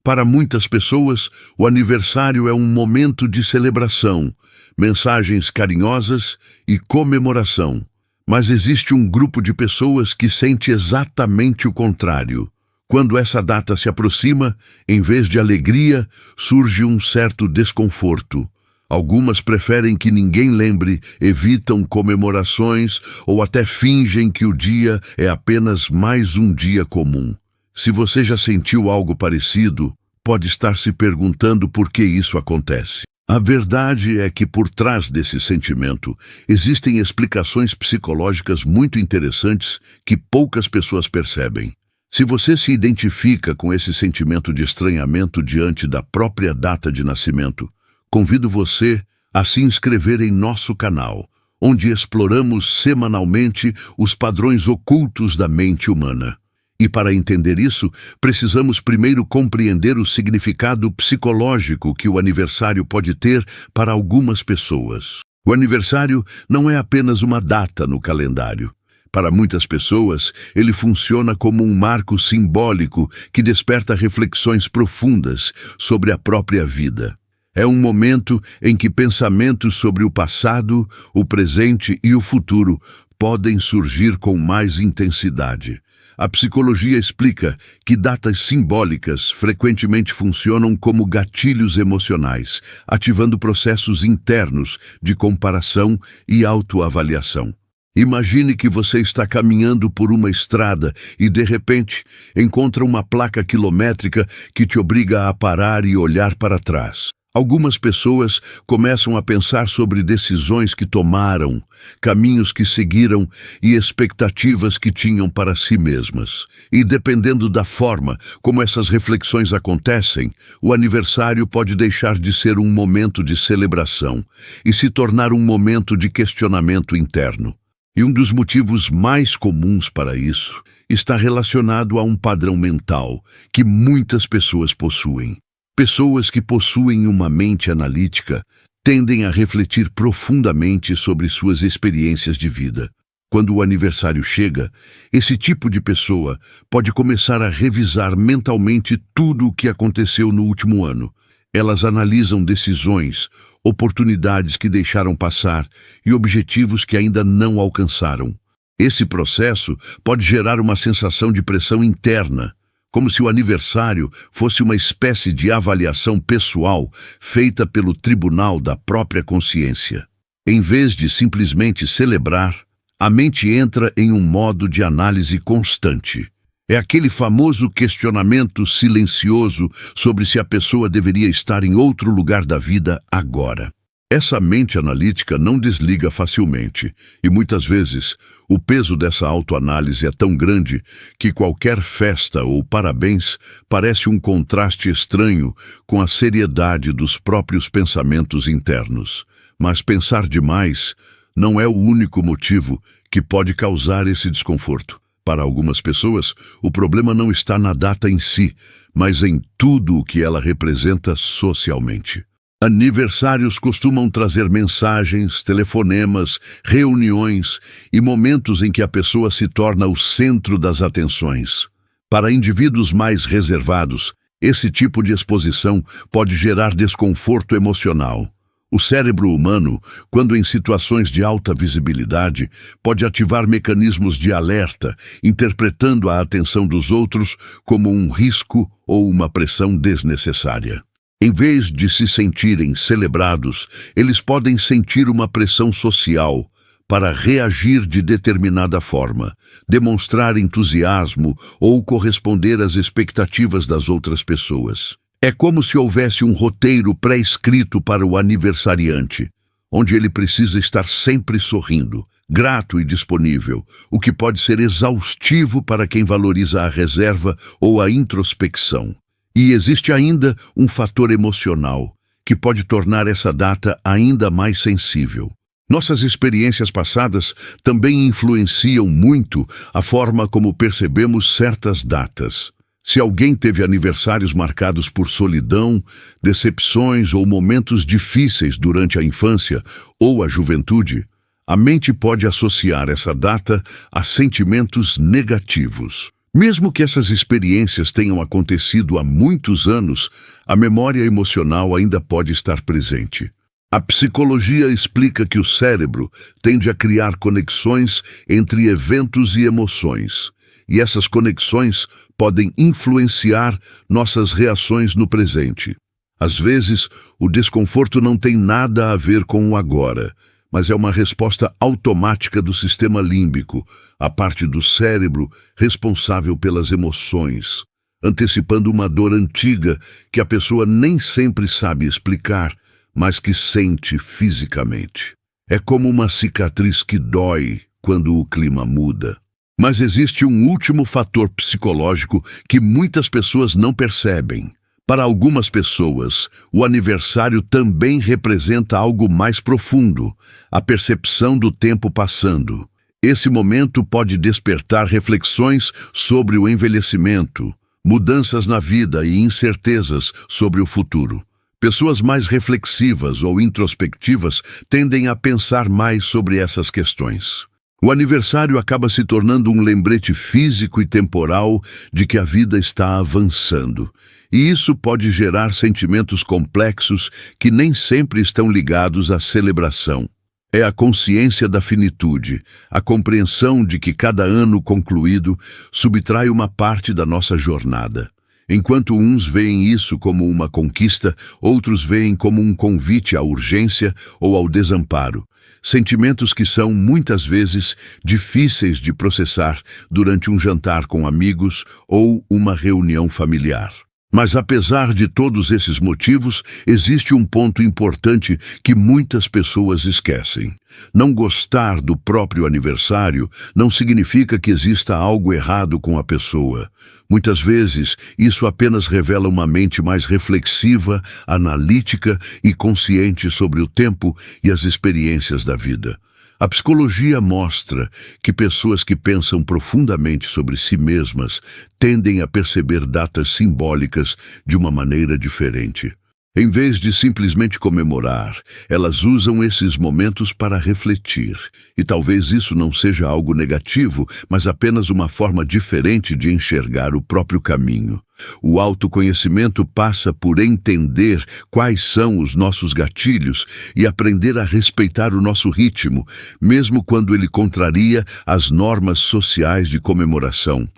Para muitas pessoas, o aniversário é um momento de celebração, mensagens carinhosas e comemoração. Mas existe um grupo de pessoas que sente exatamente o contrário. Quando essa data se aproxima, em vez de alegria, surge um certo desconforto. Algumas preferem que ninguém lembre, evitam comemorações ou até fingem que o dia é apenas mais um dia comum. Se você já sentiu algo parecido, pode estar se perguntando por que isso acontece. A verdade é que por trás desse sentimento existem explicações psicológicas muito interessantes que poucas pessoas percebem. Se você se identifica com esse sentimento de estranhamento diante da própria data de nascimento, convido você a se inscrever em nosso canal, onde exploramos semanalmente os padrões ocultos da mente humana. E para entender isso, precisamos primeiro compreender o significado psicológico que o aniversário pode ter para algumas pessoas. O aniversário não é apenas uma data no calendário. Para muitas pessoas, ele funciona como um marco simbólico que desperta reflexões profundas sobre a própria vida. É um momento em que pensamentos sobre o passado, o presente e o futuro podem surgir com mais intensidade. A psicologia explica que datas simbólicas frequentemente funcionam como gatilhos emocionais, ativando processos internos de comparação e autoavaliação. Imagine que você está caminhando por uma estrada e, de repente, encontra uma placa quilométrica que te obriga a parar e olhar para trás. Algumas pessoas começam a pensar sobre decisões que tomaram, caminhos que seguiram e expectativas que tinham para si mesmas. E dependendo da forma como essas reflexões acontecem, o aniversário pode deixar de ser um momento de celebração e se tornar um momento de questionamento interno. E um dos motivos mais comuns para isso está relacionado a um padrão mental que muitas pessoas possuem. Pessoas que possuem uma mente analítica tendem a refletir profundamente sobre suas experiências de vida. Quando o aniversário chega, esse tipo de pessoa pode começar a revisar mentalmente tudo o que aconteceu no último ano. Elas analisam decisões, oportunidades que deixaram passar e objetivos que ainda não alcançaram. Esse processo pode gerar uma sensação de pressão interna, como se o aniversário fosse uma espécie de avaliação pessoal feita pelo tribunal da própria consciência. Em vez de simplesmente celebrar, a mente entra em um modo de análise constante. É aquele famoso questionamento silencioso sobre se a pessoa deveria estar em outro lugar da vida agora. Essa mente analítica não desliga facilmente, e muitas vezes o peso dessa autoanálise é tão grande que qualquer festa ou parabéns parece um contraste estranho com a seriedade dos próprios pensamentos internos. Mas pensar demais não é o único motivo que pode causar esse desconforto. Para algumas pessoas, o problema não está na data em si, mas em tudo o que ela representa socialmente. Aniversários costumam trazer mensagens, telefonemas, reuniões e momentos em que a pessoa se torna o centro das atenções. Para indivíduos mais reservados, esse tipo de exposição pode gerar desconforto emocional. O cérebro humano, quando em situações de alta visibilidade, pode ativar mecanismos de alerta, interpretando a atenção dos outros como um risco ou uma pressão desnecessária. Em vez de se sentirem celebrados, eles podem sentir uma pressão social para reagir de determinada forma, demonstrar entusiasmo ou corresponder às expectativas das outras pessoas. É como se houvesse um roteiro pré-escrito para o aniversariante, onde ele precisa estar sempre sorrindo, grato e disponível, o que pode ser exaustivo para quem valoriza a reserva ou a introspecção. E existe ainda um fator emocional, que pode tornar essa data ainda mais sensível. Nossas experiências passadas também influenciam muito a forma como percebemos certas datas. Se alguém teve aniversários marcados por solidão, decepções ou momentos difíceis durante a infância ou a juventude, a mente pode associar essa data a sentimentos negativos. Mesmo que essas experiências tenham acontecido há muitos anos, a memória emocional ainda pode estar presente. A psicologia explica que o cérebro tende a criar conexões entre eventos e emoções, e essas conexões podem influenciar nossas reações no presente. Às vezes, o desconforto não tem nada a ver com o agora, mas é uma resposta automática do sistema límbico, a parte do cérebro responsável pelas emoções, antecipando uma dor antiga que a pessoa nem sempre sabe explicar, mas que sente fisicamente. É como uma cicatriz que dói quando o clima muda. Mas existe um último fator psicológico que muitas pessoas não percebem. Para algumas pessoas, o aniversário também representa algo mais profundo, a percepção do tempo passando. Esse momento pode despertar reflexões sobre o envelhecimento, mudanças na vida e incertezas sobre o futuro. Pessoas mais reflexivas ou introspectivas tendem a pensar mais sobre essas questões. O aniversário acaba se tornando um lembrete físico e temporal de que a vida está avançando. E isso pode gerar sentimentos complexos que nem sempre estão ligados à celebração. É a consciência da finitude, a compreensão de que cada ano concluído subtrai uma parte da nossa jornada. Enquanto uns veem isso como uma conquista, outros veem como um convite à urgência ou ao desamparo. Sentimentos que são, muitas vezes, difíceis de processar durante um jantar com amigos ou uma reunião familiar. Mas apesar de todos esses motivos, existe um ponto importante que muitas pessoas esquecem. Não gostar do próprio aniversário não significa que exista algo errado com a pessoa. Muitas vezes, isso apenas revela uma mente mais reflexiva, analítica e consciente sobre o tempo e as experiências da vida. A psicologia mostra que pessoas que pensam profundamente sobre si mesmas tendem a perceber datas simbólicas de uma maneira diferente. Em vez de simplesmente comemorar, elas usam esses momentos para refletir. E talvez isso não seja algo negativo, mas apenas uma forma diferente de enxergar o próprio caminho. O autoconhecimento passa por entender quais são os nossos gatilhos e aprender a respeitar o nosso ritmo, mesmo quando ele contraria as normas sociais de comemoração.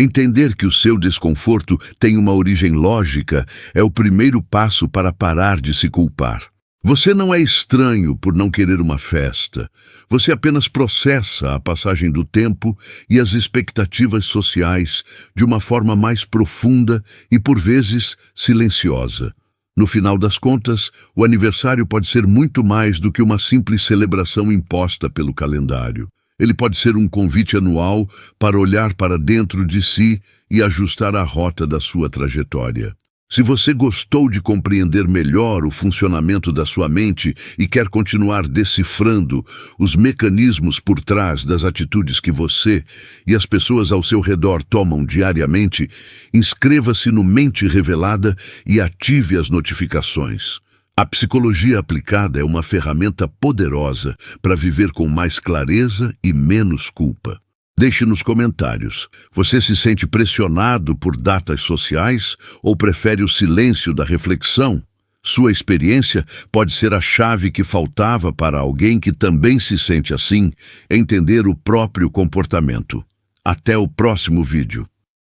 Entender que o seu desconforto tem uma origem lógica é o primeiro passo para parar de se culpar. Você não é estranho por não querer uma festa. Você apenas processa a passagem do tempo e as expectativas sociais de uma forma mais profunda e, por vezes, silenciosa. No final das contas, o aniversário pode ser muito mais do que uma simples celebração imposta pelo calendário. Ele pode ser um convite anual para olhar para dentro de si e ajustar a rota da sua trajetória. Se você gostou de compreender melhor o funcionamento da sua mente e quer continuar decifrando os mecanismos por trás das atitudes que você e as pessoas ao seu redor tomam diariamente, inscreva-se no Mente Revelada e ative as notificações. A psicologia aplicada é uma ferramenta poderosa para viver com mais clareza e menos culpa. Deixe nos comentários. Você se sente pressionado por datas sociais ou prefere o silêncio da reflexão? Sua experiência pode ser a chave que faltava para alguém que também se sente assim, entender o próprio comportamento. Até o próximo vídeo.